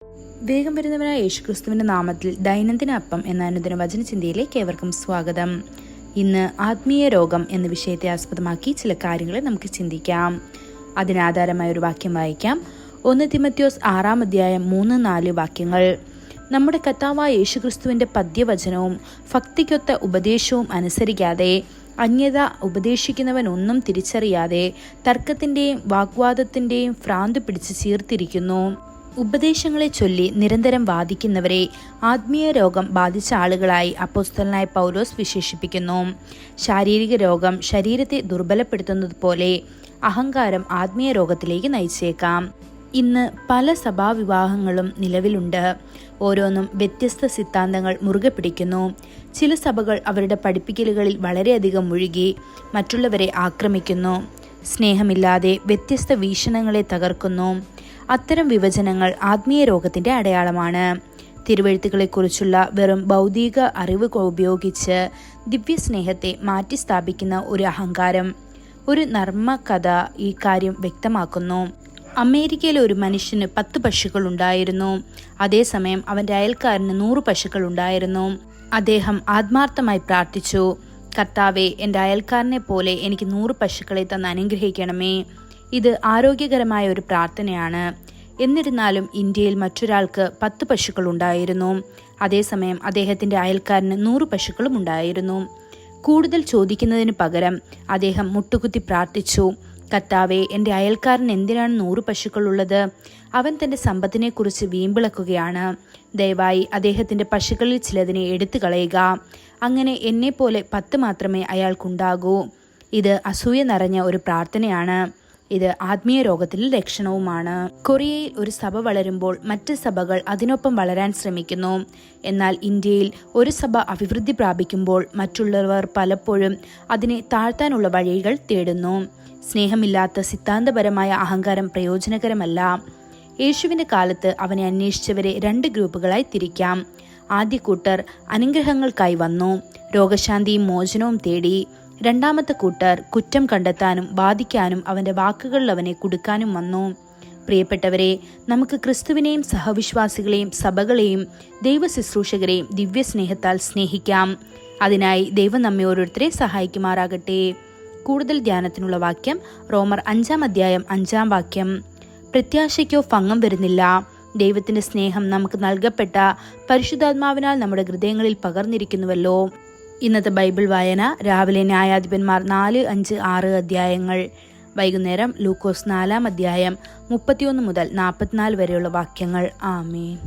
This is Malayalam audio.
വേഗം വരുന്നവനായ യേശുക്രിസ്തുവിന്റെ നാമത്തിൽ ദൈനംദിന അപ്പം എന്ന അനുദിന വചനചിന്തയിലേക്ക് ഏവർക്കും സ്വാഗതം. ഇന്ന് ആത്മീയ രോഗം എന്ന വിഷയത്തെ ആസ്പദമാക്കി ചില കാര്യങ്ങളെ നമുക്ക് ചിന്തിക്കാം. അതിനാധാരമായ ഒരു വാക്യം വായിക്കാം. 1 തിമോഥെയോസ് 6 അധ്യായം 3-4 വാക്യങ്ങൾ. നമ്മുടെ കർത്താവായ യേശുക്രിസ്തുവിന്റെ പദ്യവചനവും ഭക്തിക്കൊത്ത ഉപദേശവും അനുസരിക്കാതെ അന്യത ഉപദേശിക്കുന്നവൻ ഒന്നും തിരിച്ചറിയാതെ തർക്കത്തിന്റെയും വാഗ്വാദത്തിന്റെയും ഭ്രാന്ത് പിടിച്ച് ചീർത്തിരിക്കുന്നു. ഉപദേശങ്ങളെ ചൊല്ലി നിരന്തരം വാദിക്കുന്നവരെ ആത്മീയ രോഗം ബാധിച്ച ആളുകളായി അപ്പോസ്തലനായ പൗലോസ് വിശേഷിപ്പിക്കുന്നു. ശാരീരിക രോഗം ശരീരത്തെ ദുർബലപ്പെടുത്തുന്നത് പോലെ അഹങ്കാരം ആത്മീയ രോഗത്തിലേക്ക് നയിച്ചേക്കാം. ഇന്ന് പല സഭാവിവാഹങ്ങളും നിലവിലുണ്ട്. ഓരോന്നും വ്യത്യസ്ത സിദ്ധാന്തങ്ങൾ മുറുകെ പിടിക്കുന്നു. ചില സഭകൾ അവരുടെ പഠിപ്പിക്കലുകളിൽ വളരെയധികം മുഴുകി മറ്റുള്ളവരെ ആക്രമിക്കുന്നു. സ്നേഹമില്ലാതെ വ്യത്യസ്ത വീക്ഷണങ്ങളെ തകർക്കുന്നു. അത്തരം വിഭജനങ്ങൾ ആത്മീയ രോഗത്തിന്റെ അടയാളമാണ്. തിരുവെഴുത്തുകളെക്കുറിച്ചുള്ള വെറും ഭൗതിക അറിവ് ഉപയോഗിച്ച് ദിവ്യസ്നേഹത്തെ മാറ്റി സ്ഥാപിക്കുന്ന ഒരു അഹങ്കാരം. ഒരു നർമ്മകഥ ഈ കാര്യം വ്യക്തമാക്കുന്നു. അമേരിക്കയിലെ ഒരു മനുഷ്യന് 10 പശുക്കൾ ഉണ്ടായിരുന്നു. അതേസമയം അവന്റെ അയൽക്കാരന് 100 പശുക്കൾ ഉണ്ടായിരുന്നു. അദ്ദേഹം ആത്മാർത്ഥമായി പ്രാർത്ഥിച്ചു, കർത്താവേ, എൻ്റെ അയൽക്കാരനെ പോലെ എനിക്ക് 100 പശുക്കളെ തന്ന് അനുഗ്രഹിക്കണമേ. ഇത് ആരോഗ്യകരമായ ഒരു പ്രാർത്ഥനയാണ്. എന്നിരുന്നാലും ഇന്ത്യയിൽ മറ്റൊരാൾക്ക് 10 പശുക്കൾ ഉണ്ടായിരുന്നു. അതേസമയം അദ്ദേഹത്തിന്റെ അയൽക്കാരന് 100 പശുക്കളും ഉണ്ടായിരുന്നു. കൂടുതൽ ചോദിക്കുന്നതിന് പകരം അദ്ദേഹം മുട്ടുകുത്തി പ്രാർത്ഥിച്ചു, കർത്താവേ, എൻ്റെ അയൽക്കാരൻ എന്തിനാണ് 100 പശുക്കൾ ഉള്ളത്? അവൻ തൻ്റെ സമ്പത്തിനെക്കുറിച്ച് വീമ്പിളക്കുകയാണ്. ദയവായി അദ്ദേഹത്തിൻ്റെ പശുക്കളിൽ ചിലതിനെ എടുത്തു കളയുക. അങ്ങനെ എന്നെപ്പോലെ 10 മാത്രമേ അയാൾക്കുണ്ടാകൂ. ഇത് അസൂയ നിറഞ്ഞ ഒരു പ്രാർത്ഥനയാണ്. ഇത് ആത്മീയ രോഗത്തിലെ ലക്ഷണവുമാണ്. കൊറിയയിൽ ഒരു സഭ വളരുമ്പോൾ മറ്റ് സഭകൾ അതിനൊപ്പം വളരാൻ ശ്രമിക്കുന്നു. എന്നാൽ ഇന്ത്യയിൽ ഒരു സഭ അഭിവൃദ്ധി പ്രാപിക്കുമ്പോൾ മറ്റുള്ളവർ പലപ്പോഴും അതിനെ താഴ്ത്താനുള്ള വഴികൾ തേടുന്നു. സ്നേഹമില്ലാത്ത സിദ്ധാന്തപരമായ അഹങ്കാരം പ്രയോജനകരമല്ല. യേശുവിന്റെ കാലത്ത് അവനെ അന്വേഷിച്ചവരെ 2 ഗ്രൂപ്പുകളായി തിരിക്കാം. ആദ്യ കൂട്ടർ അനുഗ്രഹങ്ങൾക്കായി വന്നു, രോഗശാന്തിയും മോചനവും തേടി. രണ്ടാമത്തെ കൂട്ടർ കുറ്റം കണ്ടെത്താനും വാദിക്കാനും അവന്റെ വാക്കുകളിൽ അവനെ കുടുക്കാനും വന്നു. പ്രിയപ്പെട്ടവരെ, നമുക്ക് ക്രിസ്തുവിനെയും സഹവിശ്വാസികളെയും സഭകളെയും ദൈവ ശുശ്രൂഷകരെയും ദിവ്യസ്നേഹത്താൽ സ്നേഹിക്കാം. അതിനായി ദൈവം നമ്മെ ഓരോരുത്തരെ സഹായിക്കുമാറാകട്ടെ. കൂടുതൽ ധ്യാനത്തിനുള്ള വാക്യം റോമർ 5 അധ്യായം 5 വാക്യം. പ്രത്യാശയ്ക്കോ ഭംഗം വരുന്നില്ല. ദൈവത്തിന്റെ സ്നേഹം നമുക്ക് നൽകപ്പെട്ട പരിശുദ്ധാത്മാവിനാൽ നമ്മുടെ ഹൃദയങ്ങളിൽ പകർന്നിരിക്കുന്നുവല്ലോ. ഇന്നത്തെ ബൈബിൾ വായന രാവിലെ ന്യായാധിപന്മാർ 4, 5, 6 അധ്യായങ്ങൾ. വൈകുന്നേരം ലൂക്കോസ് 4 അധ്യായം 31 മുതൽ 44 വരെയുള്ള വാക്യങ്ങൾ. ആമേൻ.